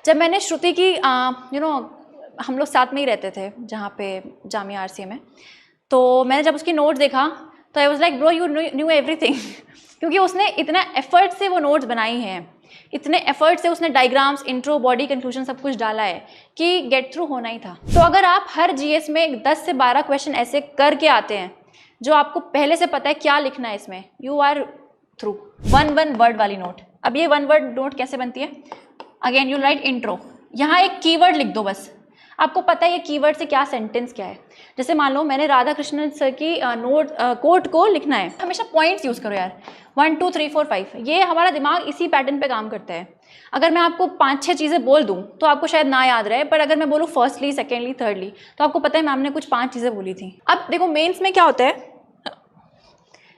जब मैंने श्रुति की हम लोग साथ में ही रहते थे जहाँ पे जामिया आरसीए में, तो मैंने जब उसकी नोट्स देखा तो I was like bro you new everything क्योंकि उसने इतना एफर्ट से वो नोट्स बनाई हैं, इतने एफर्ट से उसने डायग्राम्स, इंट्रो, बॉडी, कंक्लूजन सब कुछ डाला है कि गेट थ्रू होना ही था। तो अगर आप हर जीएस में 10 से 12 क्वेश्चन ऐसे करके आते हैं जो आपको पहले से पता है क्या लिखना है इसमें, यू आर थ्रू। 1 वर्ड वाली नोट। अब ये 1 वर्ड नोट कैसे बनती है? अगेन यू राइट इंट्रो, यहाँ एक कीवर्ड लिख दो बस, आपको पता है ये कीवर्ड से क्या सेंटेंस क्या है। जैसे मान लो मैंने राधा कृष्णन सर की कोट को लिखना है, हमेशा पॉइंट्स यूज़ करो यार, 1 2 3 4 5, ये हमारा दिमाग इसी पैटर्न पे काम करता है। अगर मैं आपको 5-6 चीज़ें बोल दूँ तो आपको शायद ना याद रहे, पर अगर मैं बोलूँ फर्स्टली, सेकेंडली, थर्डली, तो आपको पता है मैम ने कुछ 5 चीज़ें बोली थी। अब देखो मेंस में क्या होता है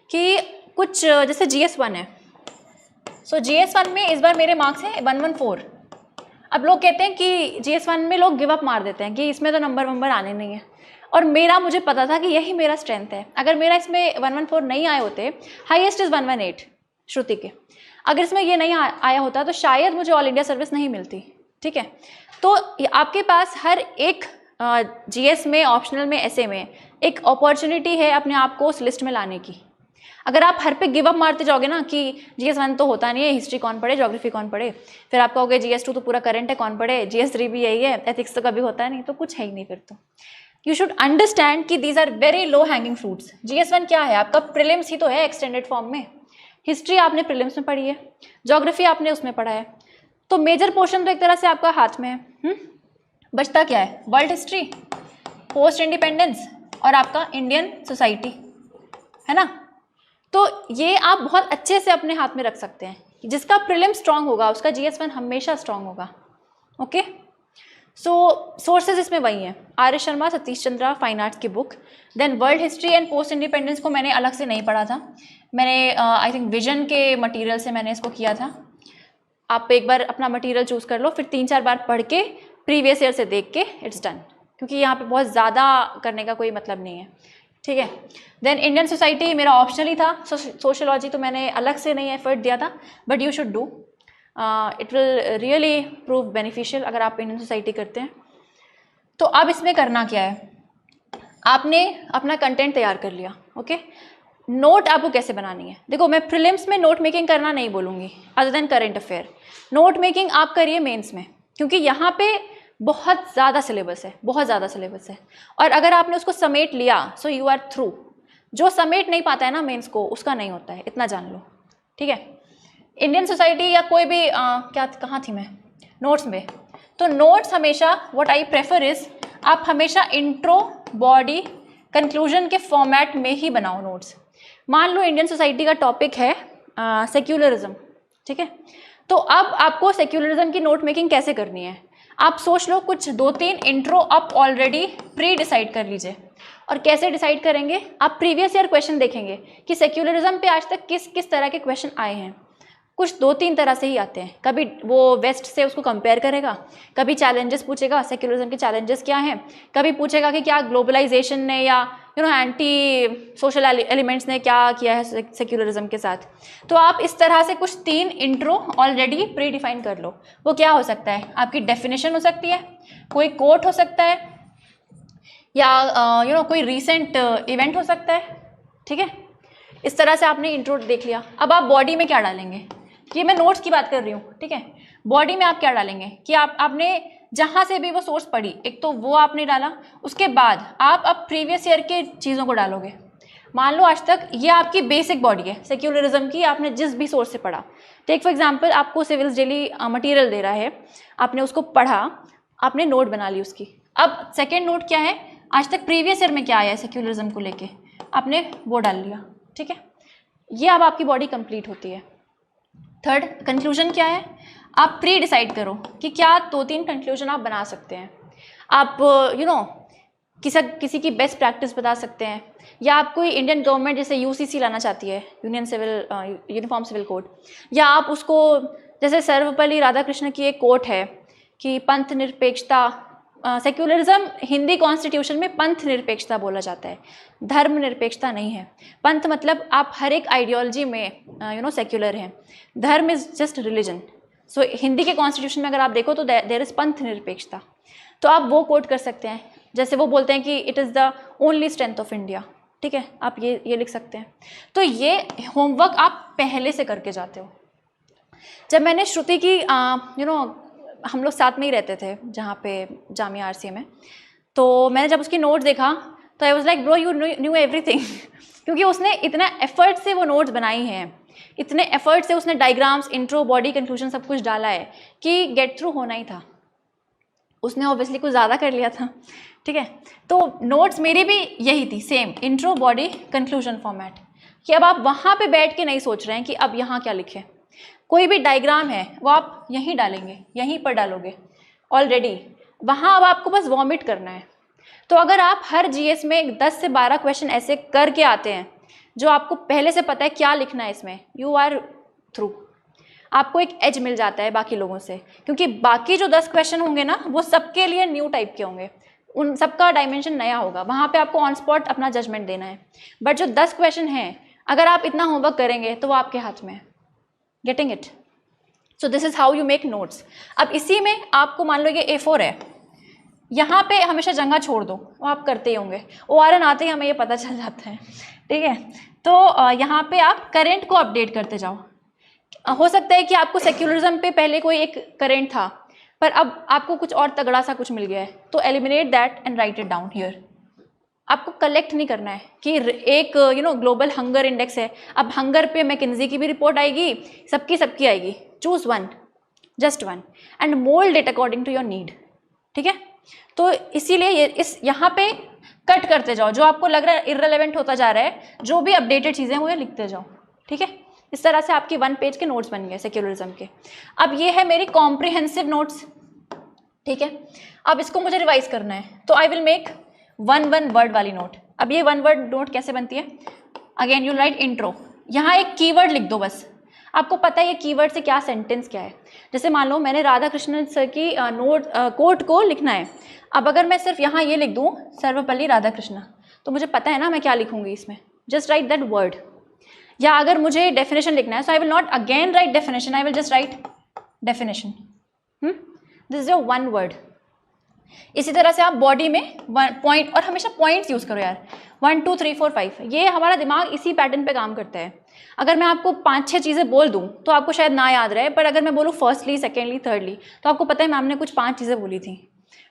कि कुछ जैसे GS1 है, सो GS1 में इस बार मेरे मार्क्स हैं 114। अब लोग कहते हैं कि GS1 में लोग गिव अप मार देते हैं कि इसमें तो नंबर आने नहीं है, और मुझे पता था कि यही मेरा स्ट्रेंथ है। अगर मेरा इसमें 114 नहीं आए होते, हाईएस्ट इज़ 118 श्रुति के, अगर इसमें ये नहीं आया होता तो शायद मुझे ऑल इंडिया सर्विस नहीं मिलती। ठीक है, तो आपके पास हर एक GS में, ऑप्शनल में, ऐसे में एक अपॉर्चुनिटी है अपने आप को उस लिस्ट में लाने की। अगर आप हर पे गिव अप मारते जाओगे ना कि GS1 तो होता नहीं है, हिस्ट्री कौन पढ़े, ज्योग्राफी कौन पढ़े, फिर आप कहोगे GS2 तो पूरा करंट है कौन पढ़े, GS3 भी यही है, एथिक्स तो कभी होता नहीं, तो कुछ है ही नहीं फिर तो। यू शुड अंडरस्टैंड कि these are very low hanging fruits. GS1 क्या है आपका? प्रीलिम्स ही तो है एक्सटेंडेड फॉर्म में। हिस्ट्री आपने प्रीलिम्स में पढ़ी है, ज्योग्राफी आपने उसमें पढ़ा है, तो मेजर पोर्शन तो एक तरह से आपका हाथ में है। बचता क्या है? वर्ल्ड हिस्ट्री, पोस्ट इंडिपेंडेंस और आपका इंडियन सोसाइटी, है ना। तो ये आप बहुत अच्छे से अपने हाथ में रख सकते हैं। जिसका प्रीलिम स्ट्रांग होगा उसका GS1 हमेशा स्ट्रांग होगा। ओके, सो सोर्सेज इसमें वही हैं, R S. Sharma, Satish Chandra, fine arts की book. Then world history and post independence को मैंने अलग से नहीं पढ़ा था, मैंने आई थिंक विजन के मटेरियल से मैंने इसको किया था। आप एक बार अपना मटेरियल चूज़ कर लो, फिर 3-4 बार पढ़ के प्रीवियस ईयर से देख के इट्स डन, क्योंकि यहाँ पे बहुत ज़्यादा करने का कोई मतलब नहीं है। ठीक है, देन इंडियन सोसाइटी मेरा ऑप्शनल ही था, सोशोलॉजी तो मैंने अलग से नहीं एफर्ट दिया था, but you should do, it will really prove beneficial अगर आप इंडियन सोसाइटी करते हैं। तो अब इसमें करना क्या है, आपने अपना कंटेंट तैयार कर लिया। ओके, नोट आपको कैसे बनानी है? देखो मैं प्रीलिम्स में नोट मेकिंग करना नहीं बोलूँगी other than current affair. Note making आप करिए मेंस में, क्योंकि यहाँ पे बहुत ज़्यादा सिलेबस है, बहुत ज़्यादा सिलेबस है, और अगर आपने उसको समेट लिया सो यू आर थ्रू। जो समेट नहीं पाता है ना मेंस को, उसका नहीं होता है, इतना जान लो। ठीक है, इंडियन सोसाइटी या कोई भी कहाँ थी मैं, नोट्स में, तो नोट्स हमेशा व्हाट आई प्रेफर इज़ आप हमेशा इंट्रो, बॉडी, कंक्लूजन के फॉर्मेट में ही बनाओ नोट्स। मान लो इंडियन सोसाइटी का टॉपिक है सेक्युलरिज्म, ठीक है, तो अब आपको सेक्युलरिज्म की नोट मेकिंग कैसे करनी है? आप सोच लो कुछ 2-3 इंट्रो आप ऑलरेडी प्री डिसाइड कर लीजिए। और कैसे डिसाइड करेंगे? आप प्रीवियस ईयर क्वेश्चन देखेंगे कि सेक्युलरिज्म पे आज तक किस किस तरह के क्वेश्चन आए हैं। कुछ 2-3 तरह से ही आते हैं, कभी वो वेस्ट से उसको कंपेयर करेगा, कभी चैलेंजेस पूछेगा, सेक्युलरिज्म के चैलेंजेस क्या हैं, कभी पूछेगा कि क्या ग्लोबलाइजेशन ने या एंटी सोशल एलिमेंट्स ने क्या किया है सेक्युलरिज्म के साथ। तो आप इस तरह से कुछ 3 इंट्रो ऑलरेडी प्री डिफाइन कर लो। वो क्या हो सकता है? आपकी डेफिनेशन हो सकती है, कोई कोट हो सकता है, या कोई रिसेंट इवेंट हो सकता है। ठीक है, इस तरह से आपने इंट्रो देख लिया। अब आप बॉडी में क्या डालेंगे? ये मैं नोट्स की बात कर रही हूँ। ठीक है, बॉडी में आप क्या डालेंगे कि आपने जहाँ से भी वो सोर्स पढ़ी, एक तो वो आपने डाला, उसके बाद आप अब प्रीवियस ईयर के चीज़ों को डालोगे। मान लो आज तक ये आपकी बेसिक बॉडी है सेक्युलरिज्म की, आपने जिस भी सोर्स से पढ़ा। टेक फॉर एग्जांपल आपको सिविल्स डेली मटेरियल दे रहा है, आपने उसको पढ़ा, आपने नोट बना ली उसकी। अब सेकेंड नोट क्या है? आज तक प्रीवियस ईयर में क्या आया है सेक्युलरिज्म को लेके, आपने वो डाल लिया। ठीक है, ये अब आपकी बॉडी कंप्लीट होती है। थर्ड, कंक्लूजन क्या है? आप प्री डिसाइड करो कि क्या 2-3 कंक्लूजन आप बना सकते हैं। आप किसी की बेस्ट प्रैक्टिस बता सकते हैं, या आप कोई इंडियन गवर्नमेंट जैसे UCC लाना चाहती है, यूनिफॉर्म सिविल कोड, या आप उसको जैसे सर्वपल्ली राधाकृष्ण की एक कोट है कि पंथ निरपेक्षता, सेक्युलरिज्म हिंदी कॉन्स्टिट्यूशन में पंथ निरपेक्षता बोला जाता है, धर्म निरपेक्षता नहीं है। पंथ मतलब आप हर एक आइडियोलॉजी में सेक्युलर हैं, धर्म इज जस्ट रिलीजन। सो हिंदी के कॉन्स्टिट्यूशन में अगर आप देखो तो देयर इज पंथ निरपेक्षता, तो आप वो कोट कर सकते हैं। जैसे वो बोलते हैं कि it is the only strength of India, ठीक है, आप ये लिख सकते हैं। तो ये होमवर्क आप पहले से करके जाते हो। जब मैंने श्रुति की हम लोग साथ में ही रहते थे जहाँ पे जामिया RCA में, तो मैंने जब उसकी नोट्स देखा तो I was like bro you new everything क्योंकि उसने इतना एफर्ट से वो नोट्स बनाई हैं, इतने एफर्ट से उसने डायग्राम्स, इंट्रो, बॉडी, कंक्लूजन सब कुछ डाला है कि गेट थ्रू होना ही था। उसने ऑब्वियसली कुछ ज़्यादा कर लिया था, ठीक है। तो नोट्स मेरी भी यही थी, same intro, body, conclusion format, कि अब आप वहाँ पे बैठ के नहीं सोच रहे हैं कि अब यहाँ क्या लिखें। कोई भी डायग्राम है वो आप यहीं डालेंगे, यहीं पर डालोगे ऑलरेडी, वहाँ अब आपको बस वॉमिट करना है। तो अगर आप हर GS में 10 से 12 क्वेश्चन ऐसे करके आते हैं जो आपको पहले से पता है क्या लिखना है इसमें, यू आर थ्रू। आपको एक एज मिल जाता है बाकी लोगों से, क्योंकि बाकी जो 10 क्वेश्चन होंगे ना वो सबके लिए न्यू टाइप के होंगे, उन सबका डायमेंशन नया होगा, वहाँ पे आपको ऑन स्पॉट अपना जजमेंट देना है। बट जो 10 क्वेश्चन हैं, अगर आप इतना होमवर्क करेंगे तो वो आपके हाथ में है। Getting it? So this is how you make notes. अब इसी में आपको मान लो ये A4 है, यहाँ पे हमेशा जगह छोड़ दो, वो आप करते ही होंगे, ORN आते ही हमें ये पता चल जाता है, ठीक है। तो यहाँ पे आप करेंट को अपडेट करते जाओ। हो सकता है कि आपको सेक्युलरिज्म पे पहले कोई एक करेंट था, पर अब आपको कुछ और तगड़ा सा कुछ मिल गया है, तो eliminate that and right it down here. आपको कलेक्ट नहीं करना है कि एक ग्लोबल हंगर इंडेक्स है, अब हंगर पे मैकिन्जी की भी रिपोर्ट आएगी, सबकी आएगी। Choose one, just one, and mould it according to your need, ठीक है। तो इसीलिए यहाँ पे कट करते जाओ, जो आपको लग रहा है इररिलेवेंट होता जा रहा है, जो भी अपडेटेड चीज़ें हैं वो ये लिखते जाओ, ठीक है। इस तरह से आपकी 1 पेज के नोट्स बन गए सेक्युलरिज्म के। अब ये है मेरी कॉम्प्रिहेंसिव नोट्स, ठीक है। अब इसको मुझे रिवाइज करना है, तो आई विल मेक 1 वर्ड वाली नोट। अब ये 1 वर्ड नोट कैसे बनती है? अगेन यू राइट इंट्रो, यहाँ एक कीवर्ड लिख दो बस, आपको पता है ये कीवर्ड से क्या सेंटेंस क्या है। जैसे मान लो मैंने राधा कृष्णन सर की कोट को लिखना है, अब अगर मैं सिर्फ यहाँ ये लिख दूँ सर्वपल्ली राधाकृष्णा, तो मुझे पता है ना मैं क्या लिखूँगी इसमें, जस्ट राइट दैट वर्ड। या अगर मुझे डेफिनेशन लिखना है, so I will not again write definition, I will just write definition. This is your 1 word. इसी तरह से आप बॉडी में पॉइंट, और हमेशा पॉइंट्स यूज़ करो यार, 1 2 3 4 5, ये हमारा दिमाग इसी पैटर्न पे काम करता है। अगर मैं आपको 5-6 चीज़ें बोल दूँ तो आपको शायद ना याद रहे, पर अगर मैं बोलूँ फर्स्टली, सेकेंडली, थर्डली, तो आपको पता है मैम ने कुछ 5 चीज़ें बोली थी।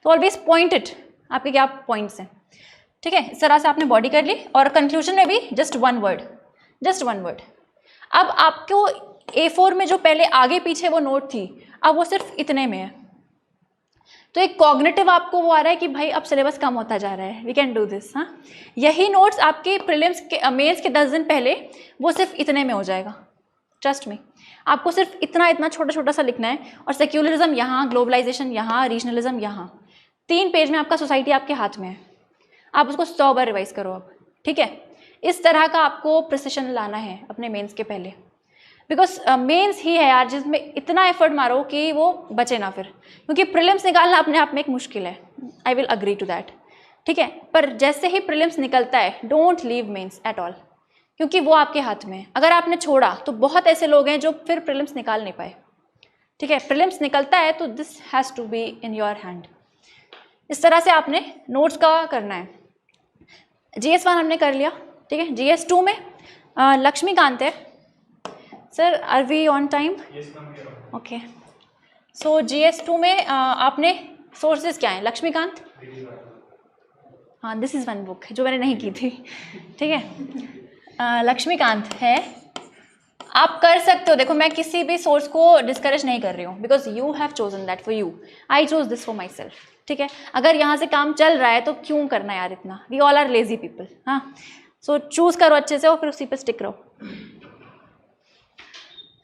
तो ऑलवेज पॉइंट इट, आपके क्या पॉइंट्स हैं, ठीक है। इस तरह से आपने बॉडी कर ली, और कंक्लूजन में भी जस्ट 1 वर्ड, जस्ट 1 वर्ड। अब आपको A4 में जो पहले आगे पीछे वो नोट थी, अब वो सिर्फ इतने में है, तो एक कॉग्निटिव आपको वो आ रहा है कि भाई अब सिलेबस कम होता जा रहा है, वी कैन डू दिस। हाँ, यही नोट्स आपके प्रीलिम्स के मेंस के 10 दिन पहले वो सिर्फ इतने में हो जाएगा, ट्रस्ट में। आपको सिर्फ इतना छोटा छोटा सा लिखना है, और सेक्युलरिज्म यहाँ, ग्लोबलाइजेशन यहाँ, रीजनलिज्म यहाँ, 3 पेज में आपका सोसाइटी आपके हाथ में है। आप उसको 100 बार रिवाइज करो अब, ठीक है। इस तरह का आपको प्रिसिशन लाना है अपने मेंस के पहले, बिकॉज मेंस ही है यार जिसमें इतना एफर्ट मारो कि वो बचे ना फिर, क्योंकि प्रीलिम्स निकालना अपने आप में एक मुश्किल है, I will agree to that, ठीक है। पर जैसे ही प्रीलिम्स निकलता है, don't leave mains at all, क्योंकि वो आपके हाथ में है। अगर आपने छोड़ा तो बहुत ऐसे लोग हैं जो फिर प्रीलिम्स निकाल नहीं पाए, ठीक है। प्रीलिम्स निकलता है तो this has to be in your hand. इस तरह से आपने नोट्स का करना है। GS1 हमने कर लिया, ठीक है। GS2 में लक्ष्मीकांत है। Sir are we on time? Okay. So GS2 में आपने सोर्सेज क्या हैं? लक्ष्मीकांत, हाँ, दिस इज़ 1 बुक जो मैंने नहीं की थी, ठीक है। लक्ष्मीकांत है, आप कर सकते हो। देखो मैं किसी भी सोर्स को डिस्करेज नहीं कर रही हूँ, because you have chosen that for you, I chose this for my self, ठीक है। अगर यहाँ से काम चल रहा है तो क्यों करना यार इतना, we all are lazy people. हाँ, सो चूज करो अच्छे से और फिर उसी पे स्टिक रहो।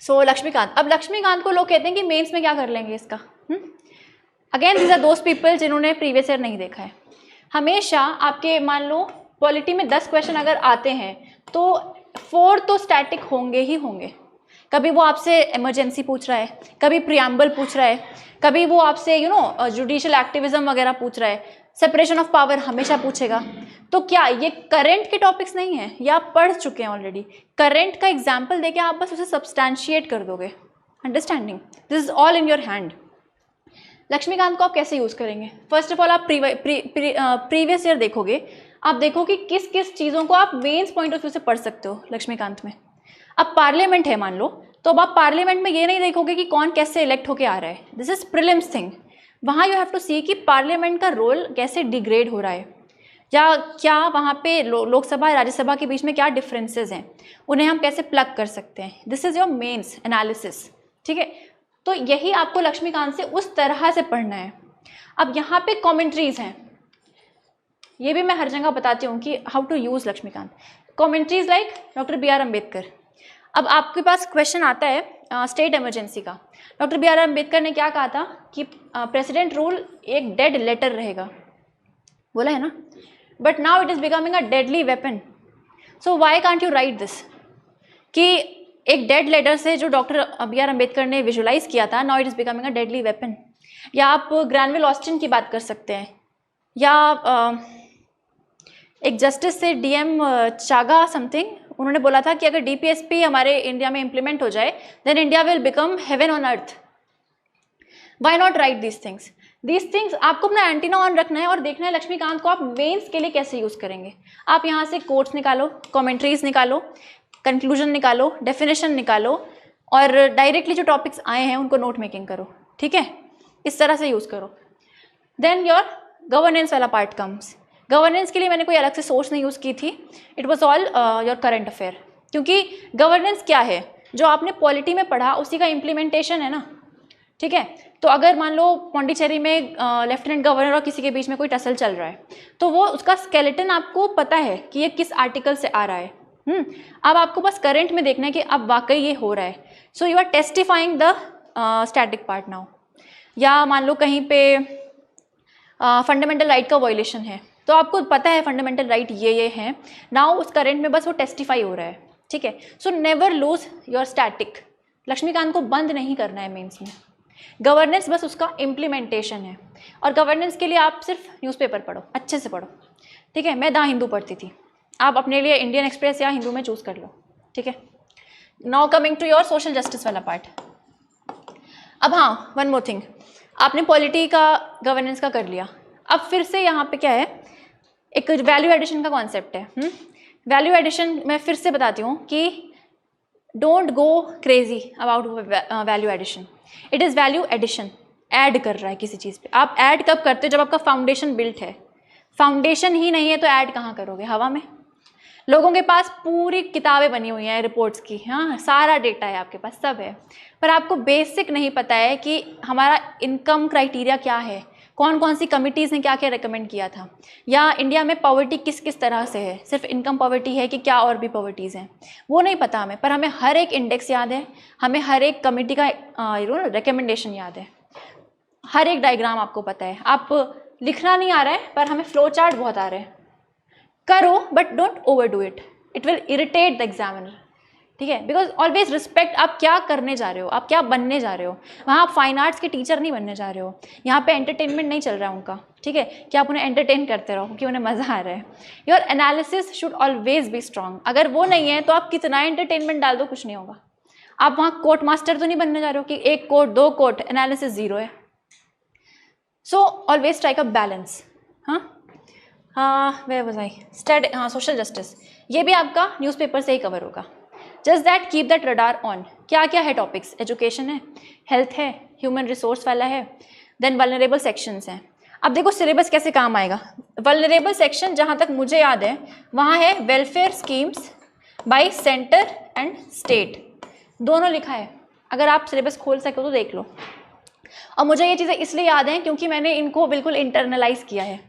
सो लक्ष्मीकांत, अब लक्ष्मीकांत को लोग कहते हैं कि मेंस में क्या कर लेंगे इसका। Again these are those people जिन्होंने प्रीवियस ईयर नहीं देखा है। हमेशा आपके मान लो पॉलिटी में 10 क्वेश्चन अगर आते हैं तो 4 तो स्टैटिक होंगे ही होंगे। कभी वो आपसे इमरजेंसी पूछ रहा है, कभी प्रियम्बल पूछ रहा है, कभी वो आपसे जुडिशियल एक्टिविज्म वगैरह पूछ रहा है, सेपरेशन ऑफ पावर हमेशा पूछेगा। तो क्या ये करंट के टॉपिक्स नहीं है, या आप पढ़ चुके हैं ऑलरेडी? करंट का एग्जाम्पल देके आप बस उसे सब्सटैंशिएट कर दोगे, understanding, this is all in your hand. Laxmikanth को आप कैसे यूज़ करेंगे? फर्स्ट ऑफ ऑल आप प्रीवियस ईयर देखोगे, आप देखो कि किस किस चीज़ों को आप मेंस पॉइंट ऑफ व्यू से पढ़ सकते हो लक्ष्मीकांत में। अब पार्लियामेंट है मान लो, तो अब आप पार्लियामेंट में ये नहीं देखोगे कि कौन कैसे इलेक्ट होके आ रहा है, दिस इज प्रीलिम्स थिंग। वहाँ यू हैव टू सी कि पार्लियामेंट का रोल कैसे डिग्रेड हो रहा है, या क्या वहाँ पे लोकसभा राज्यसभा के बीच में क्या डिफरेंसेस हैं, उन्हें हम कैसे प्लग कर सकते हैं। This is your mains analysis, ठीक है। तो यही आपको लक्ष्मीकांत से उस तरह से पढ़ना है। अब यहाँ पे कमेंट्रीज हैं, ये भी मैं हर जगह बताती हूँ कि how to use Laxmikanth. Commentaries like doctor B R Ambedkar. अब आपके पास क्वेश्चन आता है स्टेट इमरजेंसी का, डॉक्टर बी आर अम्बेडकर ने क्या कहा था कि प्रेसिडेंट रूल एक डेड लेटर रहेगा, बोला है ना, but now it is becoming a deadly weapon. So why can't you write this कि एक डेड लेटर से जो डॉक्टर बी आर अम्बेडकर ने विजुलाइज किया था, now it is becoming a deadly weapon. या आप ग्रैनविल ऑस्टिन की बात कर सकते हैं, या एक जस्टिस से डीएम चागा समथिंग, उन्होंने बोला था कि अगर डीपीएसपी हमारे इंडिया में इम्प्लीमेंट हो जाए then India will become heaven on earth. Why not write these things? These things आपको अपना एंटीना ऑन रखना है और देखना है लक्ष्मीकांत को आप मेंस के लिए कैसे यूज़ करेंगे। आप यहाँ से कोट्स निकालो, कमेंट्रीज निकालो, कंक्लूजन निकालो, डेफिनेशन निकालो, और डायरेक्टली जो टॉपिक्स आए हैं उनको नोट मेकिंग करो, ठीक है, इस तरह से यूज़ करो। देन योर गवर्नेंस वाला पार्ट कम्स। गवर्नेंस के लिए मैंने कोई अलग से सोर्स नहीं यूज़ की थी, it was all your current affair, क्योंकि गवर्नेंस क्या है, जो आपने पॉलिटी में पढ़ा उसी का इम्प्लीमेंटेशन है ना, ठीक है। तो अगर मान लो पौंडीचेरी में लेफ्टिनेंट गवर्नर और किसी के बीच में कोई टसल चल रहा है, तो वो उसका स्केलेटन आपको पता है कि ये किस आर्टिकल से आ रहा है। अब आपको बस करंट में देखना है कि अब वाकई ये हो रहा है। So you are testifying the static part now. या मान लो कहीं पे फंडामेंटल राइट का वायलेशन है, तो आपको पता है फंडामेंटल राइट ये हैं, नाउ उस करंट में बस वो टेस्टिफाई हो रहा है, ठीक है। So never lose your static. Laxmikanth को बंद नहीं करना है मेंस में। गवर्नेंस बस उसका इम्प्लीमेंटेशन है, और गवर्नेंस के लिए आप सिर्फ न्यूज़पेपर पढ़ो, अच्छे से पढ़ो, ठीक है। मैं द हिंदू पढ़ती थी, आप अपने लिए इंडियन एक्सप्रेस या हिंदू में चूज़ कर लो, ठीक है। Now coming to your social justice वाला पार्ट। अब हाँ, वन मोर थिंग, आपने पॉलिटी का गवर्नेंस का कर लिया, अब फिर से यहाँ पे क्या है, एक वैल्यू एडिशन का कॉन्सेप्ट है। वैल्यू एडिशन मैं फिर से बताती हूँ कि don't go crazy about value addition, it is value addition. Add कर रहा है किसी चीज़ पे। आप ऐड कब करते हो? जब आपका फाउंडेशन बिल्ट है। फाउंडेशन ही नहीं है तो ऐड कहाँ करोगे? हवा में। लोगों के पास पूरी किताबें बनी हुई हैं रिपोर्ट्स की, हाँ, सारा डेटा है आपके पास, सब है, पर आपको बेसिक नहीं पता है कि हमारा इनकम क्राइटेरिया क्या है, कौन कौन सी कमिटीज़ ने क्या क्या रिकमेंड किया था, या इंडिया में पॉवर्टी किस किस तरह से है, सिर्फ इनकम पॉवर्टी है कि क्या और भी पॉवर्टीज़ हैं, वो नहीं पता हमें। पर हमें हर एक इंडेक्स याद है, हमें हर एक कमिटी का रिकमेंडेशन याद है, हर एक डायग्राम आपको पता है। आप लिखना नहीं आ रहा है पर हमें फ्लो चार्ट बहुत आ रहे हैं। करो but don't over do it, it will irritate the examiner, ठीक है। बिकॉज ऑलवेज रिस्पेक्ट आप क्या करने जा रहे हो, आप क्या बनने जा रहे हो। वहाँ आप फाइन आर्ट्स के टीचर नहीं बनने जा रहे हो, यहाँ पे एंटरटेनमेंट नहीं चल रहा है उनका, ठीक है, कि आप उन्हें एंटरटेन करते रहो कि उन्हें मज़ा आ रहा है। Your analysis should always be strong. अगर वो नहीं है तो आप कितना एंटरटेनमेंट डाल दो, कुछ नहीं होगा। आप वहाँ कोर्ट मास्टर तो नहीं बनने जा रहे हो कि एक कोर्ट दो कोर्ट, एनालिसिस जीरो है। So always strike a balance. हाँ, वे वाज आई हाँ, सोशल जस्टिस, ये भी आपका न्यूज़पेपर से ही कवर होगा। Just that keep that radar on. क्या क्या है टॉपिक्स? एजुकेशन है, हेल्थ है, ह्यूमन रिसोर्स वाला है, देन वल्नरेबल सेक्शंस हैं। अब देखो सिलेबस कैसे काम आएगा। वल्नरेबल सेक्शन जहाँ तक मुझे याद है वहाँ है welfare schemes bye centre and state, दोनों लिखा है। अगर आप सिलेबस खोल सको तो देख लो। और मुझे ये चीज़ें इसलिए याद हैं क्योंकि मैंने इनको बिल्कुल इंटरनलाइज किया है।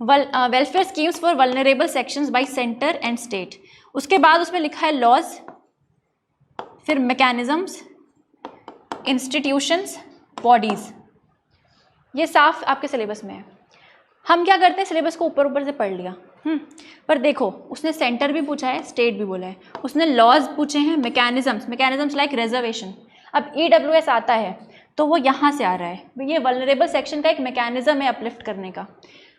Welfare schemes for vulnerable sections bye centre and state, उसके बाद उसमें लिखा है लॉज, फिर मैकेनिज्म्स, इंस्टीट्यूशंस, बॉडीज़, ये साफ आपके सिलेबस में है। हम क्या करते हैं, सिलेबस को ऊपर ऊपर से पढ़ लिया, पर देखो उसने सेंटर भी पूछा है, स्टेट भी बोला है, उसने लॉज पूछे हैं, मैकेनिज्म्स लाइक रिजर्वेशन। अब EWS आता है तो वो यहाँ से आ रहा है, ये वल्नरेबल सेक्शन का एक मैकेनिज्म है अपलिफ्ट करने का।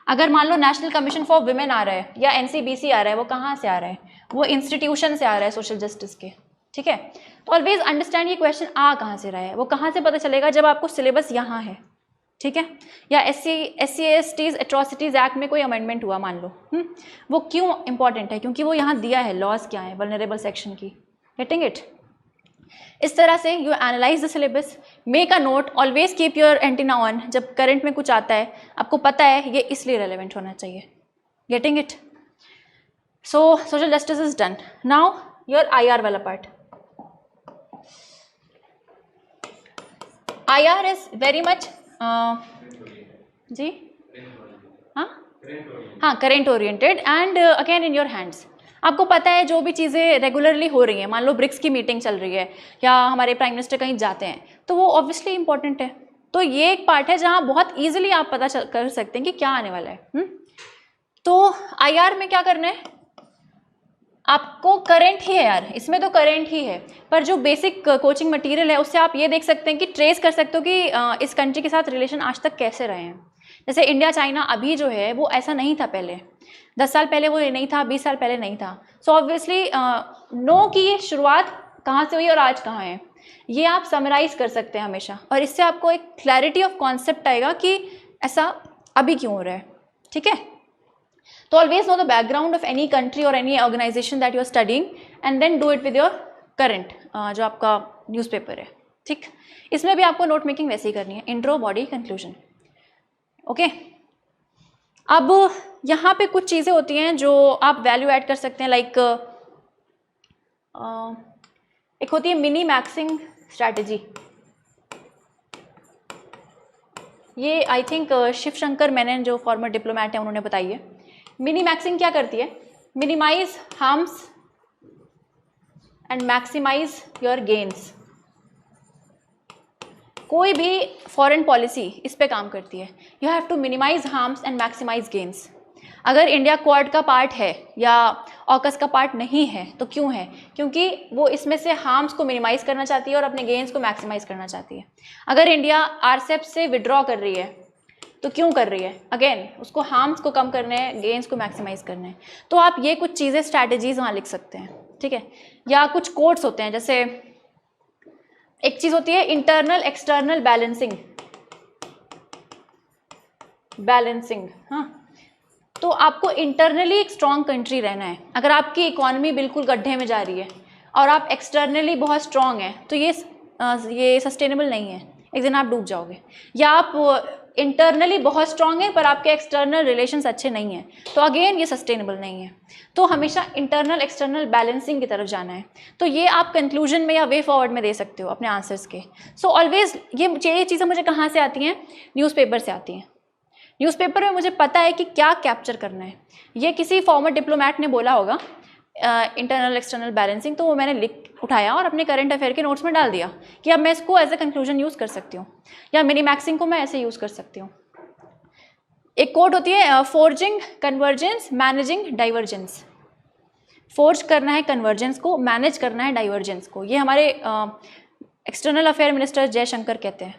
अगर मान लो नेशनल कमीशन फॉर वुमेन आ रहा है या NCBC आ रहा है, वो कहाँ से आ रहा है? वो इंस्टीट्यूशन से आ रहा है सोशल जस्टिस के, ठीक है। तो ऑलवेज अंडरस्टैंड ये क्वेश्चन आ कहाँ से रहा है, वो कहाँ से पता चलेगा, जब आपको सिलेबस यहाँ है, ठीक है। या SC/ST एट्रॉसिटीज एक्ट में कोई अमेंडमेंट हुआ मान लो, वो क्यों इंपॉर्टेंट है, क्योंकि वो यहाँ दिया है लॉज क्या है वल्नरेबल सेक्शन की, गेटिंग इट। इस तरह से you analyse the syllabus, make a note, always keep your antenna on, जब करंट में कुछ आता है आपको पता है ये इसलिए रेलेवेंट होना चाहिए, getting it. So social justice is done, now your IR वाला part. IR is very much जी हाँ current oriented and again in your hands. आपको पता है जो भी चीज़ें रेगुलरली हो रही हैं, मान लो ब्रिक्स की मीटिंग चल रही है या हमारे प्राइम मिनिस्टर कहीं जाते हैं, तो वो ऑब्वियसली इंपॉर्टेंट है। तो ये एक पार्ट है जहाँ बहुत ईजिली आप पता कर सकते हैं कि क्या आने वाला है। तो IR में क्या करना है आपको, करंट ही है यार, इसमें तो करंट ही है, पर जो बेसिक कोचिंग मटेरियल है उससे आप ये देख सकते हैं कि ट्रेस कर सकते हो कि इस कंट्री के साथ रिलेशन आज तक कैसे रहे हैं। जैसे इंडिया चाइना अभी जो है वो ऐसा नहीं था पहले, 10 साल पहले वो नहीं था, 20 साल पहले नहीं था। सो ऑब्वियसली नो की ये शुरुआत कहाँ से हुई और आज कहाँ है, ये आप समराइज कर सकते हैं हमेशा, और इससे आपको एक क्लैरिटी ऑफ कॉन्सेप्ट आएगा कि ऐसा अभी क्यों हो रहा है, ठीक है। तो always know the background of any country और any organisation that you are studying and then do it with your current जो आपका न्यूज़पेपर है, ठीक। इसमें भी आपको नोट मेकिंग वैसे ही करनी है, इंट्रो, बॉडी, कंक्लूजन, ओके। अब यहाँ पे कुछ चीज़ें होती हैं जो आप वैल्यू ऐड कर सकते हैं, लाइक एक होती है मिनी मैक्सिंग स्ट्रैटेजी। ये आई थिंक शिव शंकर मेनन जो फॉर्मर डिप्लोमेट हैं उन्होंने बताई है। मिनी मैक्सिंग क्या करती है, minimise harms and maximise your gains. कोई भी फॉरेन पॉलिसी इस पे काम करती है, you have to minimise harms and maximise gains. अगर इंडिया क्वाड का पार्ट है या ऑकस का पार्ट नहीं है तो क्यों है, क्योंकि वो इसमें से हार्म्स को मिनिमाइज करना चाहती है और अपने गेन्स को मैक्सिमाइज करना चाहती है। अगर इंडिया RCEP से विड्रॉ कर रही है तो क्यों कर रही है, अगेन उसको हार्म्स को कम करने हैं, गेन्स को मैक्सिमाइज करने हैं। तो आप ये कुछ चीज़ें स्ट्रैटेजीज वहाँ लिख सकते हैं, ठीक है। या कुछ कोड्स होते हैं, जैसे एक चीज़ होती है इंटरनल एक्सटर्नल बैलेंसिंग, हाँ। तो आपको इंटरनली एक स्ट्रॉन्ग कंट्री रहना है। अगर आपकी इकोनॉमी बिल्कुल गड्ढे में जा रही है और आप एक्सटर्नली बहुत स्ट्रॉन्ग हैं तो ये सस्टेनेबल नहीं है, एक दिन आप डूब जाओगे। या आप इंटरनली बहुत स्ट्रॉन्ग है पर आपके एक्सटर्नल रिलेशंस अच्छे नहीं हैं, तो अगेन ये सस्टेनेबल नहीं है। तो हमेशा इंटरनल एक्सटर्नल बैलेंसिंग की तरफ जाना है। तो ये आप कंक्लूजन में या वे फॉरवर्ड में दे सकते हो अपने आंसर्स के। सो ऑलवेज ये चीज़ें मुझे कहाँ से आती हैं, न्यूज़पेपर से आती हैं। न्यूज़पेपर में मुझे पता है कि क्या कैप्चर करना है। ये किसी फॉर्मर डिप्लोमेट ने बोला होगा इंटरनल एक्सटर्नल बैलेंसिंग, तो वो मैंने लिख उठाया और अपने करंट अफेयर के नोट्स में डाल दिया कि अब मैं इसको एज ए कंक्लूजन यूज़ कर सकती हूँ, या मिनी मैक्सिंग को मैं ऐसे यूज़ कर सकती हूँ। एक कोड होती है forging convergence managing divergence. Forge करना है कन्वर्जेंस को, मैनेज करना है डाइवर्जेंस को। ये हमारे एक्सटर्नल अफेयर मिनिस्टर जयशंकर कहते हैं।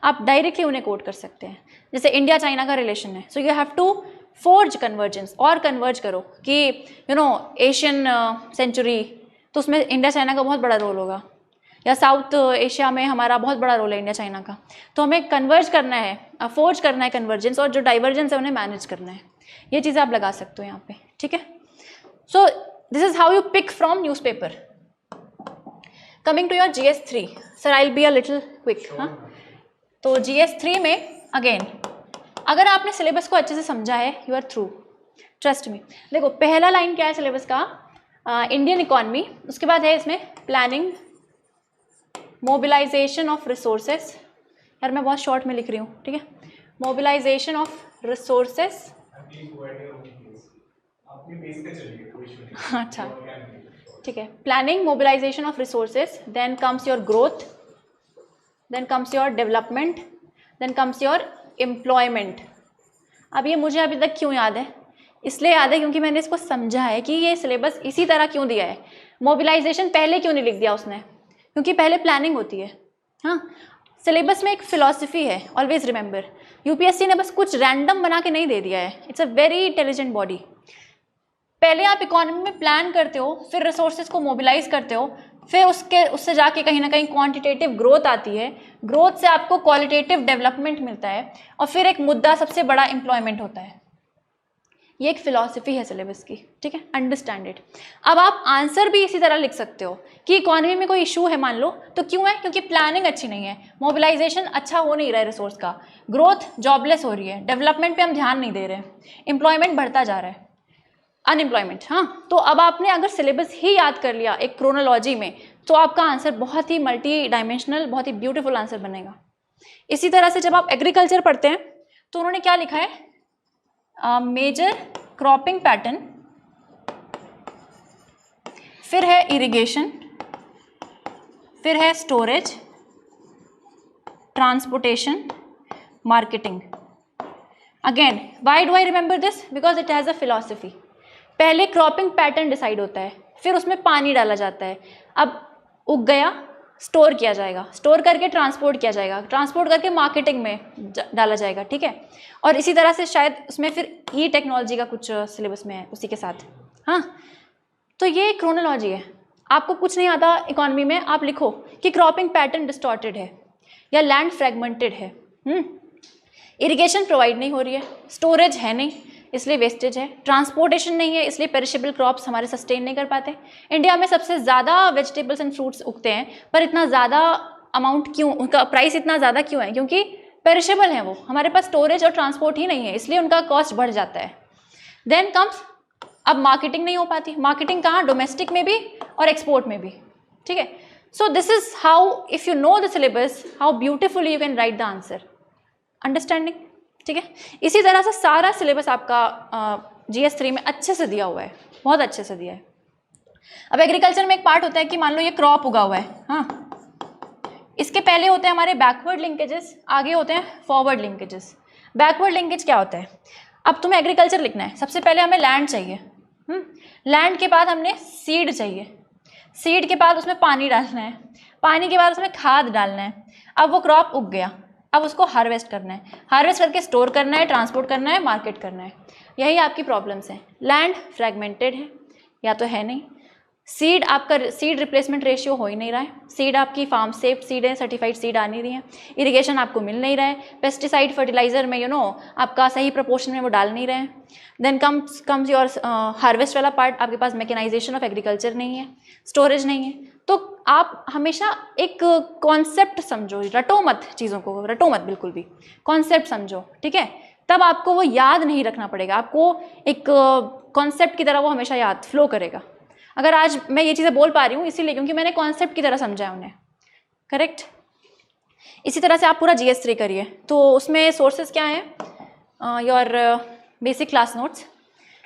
आप डायरेक्टली उन्हें कोट कर सकते हैं। जैसे इंडिया चाइना का रिलेशन है, so you have to forge convergence, और कन्वर्ज करो कि एशियन सेंचुरी, तो उसमें इंडिया चाइना का बहुत बड़ा रोल होगा, या साउथ एशिया में हमारा बहुत बड़ा रोल है इंडिया चाइना का। तो हमें कन्वर्ज करना है, फोर्ज करना है कन्वर्जेंस, और जो डाइवर्जेंस है उन्हें मैनेज करना है। ये चीज़ें आप लगा सकते हो यहाँ पे, ठीक है। So this is how you pick from newspaper. Coming to your GS3, sir I will be a little quick. हाँ, तो GS3 में अगेन अगर आपने सिलेबस को अच्छे से समझा है, you are through, trust me. देखो पहला लाइन क्या है सिलेबस का, इंडियन इकॉनमी, उसके बाद है इसमें प्लानिंग, मोबिलाइजेशन ऑफ रिसोर्सेस। यार मैं बहुत शॉर्ट में लिख रही हूँ, ठीक है। मोबिलाइजेशन ऑफ रिसोर्सेस, अच्छा ठीक है। Planning, mobilisation of resources, then comes your growth, then comes your development, then comes your employment. अब ये मुझे अभी तक क्यों याद है, इसलिए याद है क्योंकि मैंने इसको समझा है कि ये सिलेबस इसी तरह क्यों दिया है। मोबिलाइजेशन पहले क्यों नहीं लिख दिया उसने, क्योंकि पहले प्लानिंग होती है। हाँ, सिलेबस में एक फिलॉसफी है, ऑलवेज रिमेंबर। यूपीएससी ने बस कुछ रैंडम बना के नहीं दे दिया है, it's a very intelligent body. पहले आप इकोनॉमी में प्लान करते हो, फिर रिसोर्सेज को मोबिलाइज करते हो, फिर उससे जाके कहीं ना कहीं क्वांटिटेटिव ग्रोथ आती है, ग्रोथ से आपको क्वालिटेटिव डेवलपमेंट मिलता है, और फिर एक मुद्दा सबसे बड़ा एम्प्लॉयमेंट होता है। ये एक फिलॉसफी है सिलेबस की, ठीक है, अंडरस्टैंड इट। अब आप आंसर भी इसी तरह लिख सकते हो कि इकोनॉमी में कोई इशू है मान लो, तो क्यों है? क्योंकि प्लानिंग अच्छी नहीं है, मोबिलाइजेशन अच्छा हो नहीं रहा है रिसोर्स का, ग्रोथ जॉबलेस हो रही है, डेवलपमेंट पे हम ध्यान नहीं दे रहे हैं, एम्प्लॉयमेंट बढ़ता जा रहा है, अनएम्प्लॉयमेंट। हाँ, तो अब आपने अगर सिलेबस ही याद कर लिया एक क्रोनोलॉजी में, तो आपका आंसर बहुत ही मल्टी डायमेंशनल, बहुत ही ब्यूटीफुल आंसर बनेगा। इसी तरह से जब आप एग्रीकल्चर पढ़ते हैं तो उन्होंने क्या लिखा है? मेजर क्रॉपिंग पैटर्न, फिर है इरिगेशन, फिर है storage, transportation, marketing. Again why do I remember this? Because it has a philosophy. पहले क्रॉपिंग पैटर्न डिसाइड होता है, फिर उसमें पानी डाला जाता है, अब उग गया, स्टोर किया जाएगा, स्टोर करके ट्रांसपोर्ट किया जाएगा, ट्रांसपोर्ट करके मार्केटिंग में डाला जाएगा, ठीक है। और इसी तरह से शायद उसमें फिर ई टेक्नोलॉजी का कुछ सिलेबस में है उसी के साथ। हाँ, तो ये क्रोनोलॉजी है। आपको कुछ नहीं आता इकोनॉमी में, आप लिखो कि क्रॉपिंग पैटर्न डिस्टॉर्टेड है या लैंड फ्रेगमेंटेड है, इरिगेशन प्रोवाइड नहीं हो रही है, स्टोरेज है नहीं इसलिए वेस्टेज है, ट्रांसपोर्टेशन नहीं है इसलिए पेरिशेबल क्रॉप्स हमारे सस्टेन नहीं कर पाते। इंडिया में सबसे ज़्यादा वेजिटेबल्स एंड फ्रूट्स उगते हैं, पर इतना ज़्यादा अमाउंट क्यों, उनका प्राइस इतना ज़्यादा क्यों है? क्योंकि पेरिशेबल है वो, हमारे पास स्टोरेज और ट्रांसपोर्ट ही नहीं है, इसलिए उनका कॉस्ट बढ़ जाता है। देन कम्स, अब मार्केटिंग नहीं हो पाती, मार्केटिंग कहाँ? डोमेस्टिक में भी और एक्सपोर्ट में भी, ठीक है। So this is how, if you know the syllabus, how beautifully you can write the answer, understanding, ठीक है। इसी तरह से सारा सिलेबस आपका GS 3 में अच्छे से दिया हुआ है, बहुत अच्छे से दिया है। अब एग्रीकल्चर में एक पार्ट होता है कि मान लो ये क्रॉप उगा हुआ है, हाँ, इसके पहले होते हैं हमारे बैकवर्ड लिंकेजेस, आगे होते हैं फॉरवर्ड लिंकेजेस। बैकवर्ड लिंकेज क्या होता है? अब तुम्हें एग्रीकल्चर लिखना है, सबसे पहले हमें लैंड चाहिए, लैंड के बाद हमने सीड चाहिए, सीड के बाद उसमें पानी डालना है, पानी के बाद उसमें खाद डालना है, अब वो क्रॉप उग गया, अब उसको हार्वेस्ट करना है, हार्वेस्ट करके स्टोर करना है, ट्रांसपोर्ट करना है, मार्केट करना है। यही आपकी प्रॉब्लम्स हैं। लैंड फ्रैगमेंटेड है या तो है नहीं, सीड आपका सीड रिप्लेसमेंट रेशियो हो ही नहीं रहा है, सीड आपकी फार्म सेफ सीड है, सर्टिफाइड सीड आ नहीं रही है, इरिगेशन आपको मिल नहीं रहा है, पेस्टिसाइड फर्टिलाइजर में आपका सही प्रोपोर्शन में वो डाल नहीं रहे हैं। देन कम्स योर हार्वेस्ट वाला पार्ट, आपके पास मैकेनाइजेशन ऑफ एग्रीकल्चर नहीं है, स्टोरेज नहीं है। तो आप हमेशा एक कॉन्सेप्ट समझो, रटो मत चीज़ों को, रटो मत बिल्कुल भी, कॉन्सेप्ट समझो, ठीक है। तब आपको वो याद नहीं रखना पड़ेगा, आपको एक कॉन्सेप्ट की तरह वो हमेशा याद फ्लो करेगा। अगर आज मैं ये चीज़ें बोल पा रही हूँ इसीलिए क्योंकि मैंने कॉन्सेप्ट की तरह समझा है उन्हें, करेक्ट। इसी तरह से आप पूरा GS 3 करिए। तो उसमें सोर्सेज क्या हैं? योर बेसिक क्लास नोट्स,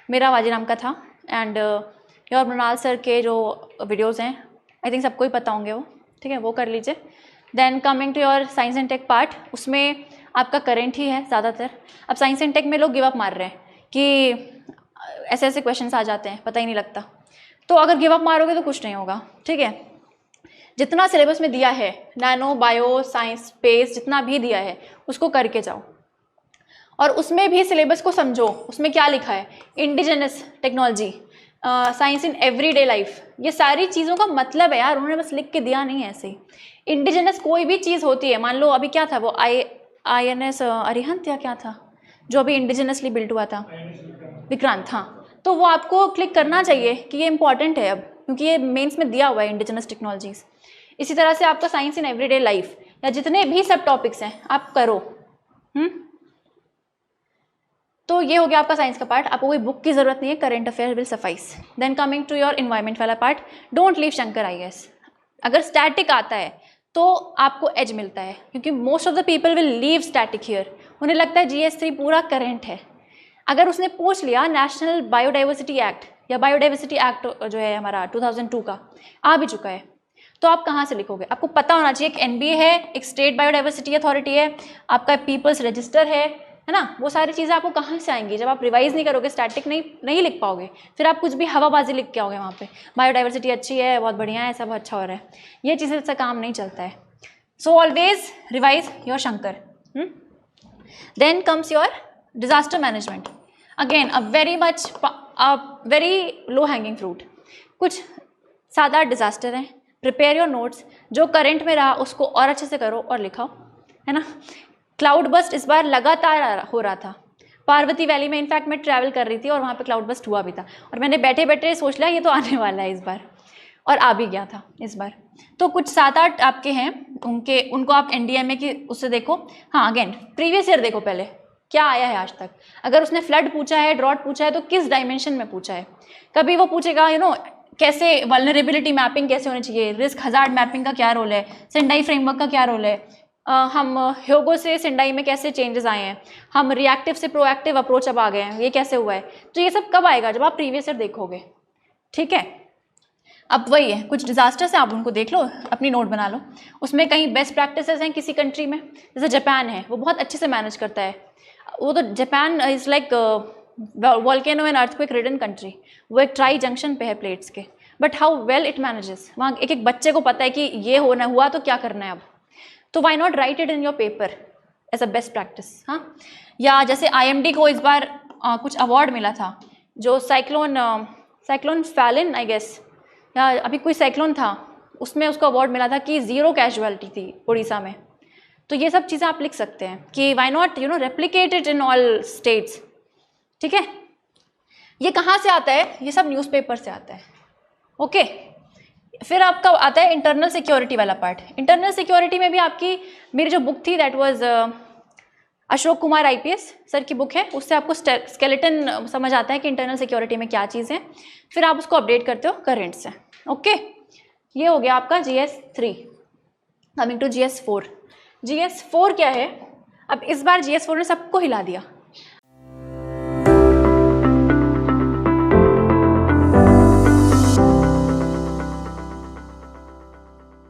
मेरा वाजीराम का था, एंड योर मृणाल सर के जो वीडियोज़ हैं, आई थिंक सबको ही पता होंगे वो, ठीक है, वो कर लीजिए। Then coming to your science and tech part, उसमें आपका करेंट ही है ज़्यादातर। अब साइंस एंड टेक में लोग गिव अप मार रहे हैं कि ऐसे ऐसे क्वेश्चंस आ जाते हैं, पता ही नहीं लगता। तो अगर गिव अप मारोगे तो कुछ नहीं होगा, ठीक है। जितना सिलेबस में दिया है, नैनो, बायो, साइंस, स्पेस, जितना भी दिया है उसको करके जाओ, और उसमें भी सिलेबस को समझो। उसमें क्या लिखा है? Indigenous technology, science in everyday life, ये सारी चीज़ों का मतलब है यार, उन्होंने बस लिख के दिया नहीं है ऐसे ही। इंडिजिनस कोई भी चीज़ होती है, मान लो अभी क्या था वो INS अरिहंत या क्या था जो अभी इंडिजिनसली बिल्ट हुआ था, विक्रांत, हाँ, तो वो आपको क्लिक करना चाहिए कि ये इंपॉर्टेंट है अब, क्योंकि ये मेंस में दिया हुआ है इंडिजिनस टेक्नोलॉजीज। इसी तरह से आपका साइंस इन एवरीडे लाइफ या जितने भी सब टॉपिक्स हैं आप करो। तो ये हो गया आपका साइंस का पार्ट, आपको कोई बुक की जरूरत नहीं है, current affair will suffice. Then coming to your environment वाला part, don't leave Shankar IAS। अगर स्टैटिक आता है तो आपको एज मिलता है, क्योंकि most of the people will leave static here, उन्हें लगता है GS 3 पूरा करेंट है। अगर उसने पूछ लिया नेशनल बायोडाइवर्सिटी एक्ट या बायोडाइवर्सिटी एक्ट जो है हमारा 2002 का आ भी चुका है, तो आप कहाँ से लिखोगे? आपको पता होना चाहिए, एक NBA है, एक स्टेट बायोडाइवर्सिटी अथॉरिटी है, आपका पीपल्स रजिस्टर है ना। वो सारी चीज़ें आपको कहाँ से आएंगी जब आप रिवाइज नहीं करोगे, स्टैटिक नहीं लिख पाओगे, फिर आप कुछ भी हवाबाजी लिख के आओगे वहाँ पे, बायोडाइवर्सिटी अच्छी है, बहुत बढ़िया है, सब अच्छा हो रहा है, ये चीज़ें से काम नहीं चलता है। So always revise your Shankar. Then comes your disaster management, again a very much very low hanging fruit, कुछ 7-8 डिजास्टर हैं, प्रिपेयर योर नोट्स, जो करंट में रहा उसको और अच्छे से करो और लिखाओ, है ना। क्लाउड बस्ट इस बार लगातार हो रहा था, पार्वती वैली में इनफैक्ट मैं ट्रैवल कर रही थी और वहाँ पे क्लाउड बस्ट हुआ भी था, और मैंने बैठे बैठे सोच लिया ये तो आने वाला है इस बार, और आ भी गया था इस बार। तो कुछ 7-8 आपके हैं, उनको आप NDMA की उससे देखो। हाँ, अगेन प्रीवियस ईयर देखो पहले क्या आया है आज तक। अगर उसने फ्लड पूछा है, ड्रॉट पूछा है, तो किस डायमेंशन में पूछा है। कभी वो पूछेगा कैसे वल्नरेबिलिटी मैपिंग कैसे होनी चाहिए, रिस्क हजार्ड मैपिंग का क्या रोल है, सेंडाई फ्रेमवर्क का क्या रोल है, हम ह्योगो से सेंडाई में कैसे चेंजेस आए हैं, हम रिएक्टिव से प्रोएक्टिव अप्रोच अब आ गए हैं, ये कैसे हुआ है। तो ये सब कब आएगा, जब आप प्रीवियस ईयर देखोगे, ठीक है। अब वही है, कुछ डिजास्टर्स हैं, आप उनको देख लो, अपनी नोट बना लो। उसमें कहीं बेस्ट प्रैक्टिसेस हैं किसी कंट्री में, जैसे जापान है, वो बहुत अच्छे से मैनेज करता है। वो तो Japan is like volcano and earthquake ridden country, वो एक ट्राई जंक्शन पे है प्लेट्स के, but how well it manages. वहाँ एक एक बच्चे को पता है कि ये होना हुआ तो क्या करना है अब, तो why not write it in your paper as a best practice. हाँ, या जैसे IMD को इस बार कुछ अवार्ड मिला था, जो साइक्लोन फैलिन आई गेस, या अभी कोई साइक्लोन था, उसमें उसको अवार्ड मिला था कि 0 कैजुअलिटी थी उड़ीसा में। तो ये सब चीज़ें आप लिख सकते हैं कि why not replicate it in all states, ठीक है। ये कहाँ से आता है, ये सब न्यूज़पेपर से आता है, ओके। फिर आपका आता है इंटरनल सिक्योरिटी वाला पार्ट। इंटरनल सिक्योरिटी में भी आपकी मेरी जो बुक थी that was Ashok Kumar IPS sir की बुक है, उससे आपको स्केलेटन समझ आता है कि इंटरनल सिक्योरिटी में क्या चीज़ है, फिर आप उसको अपडेट करते हो करंट से, ओके। ये हो गया आपका GS3। Coming to GS4। GS4 क्या है, अब इस बार GS4 ने सबको हिला दिया।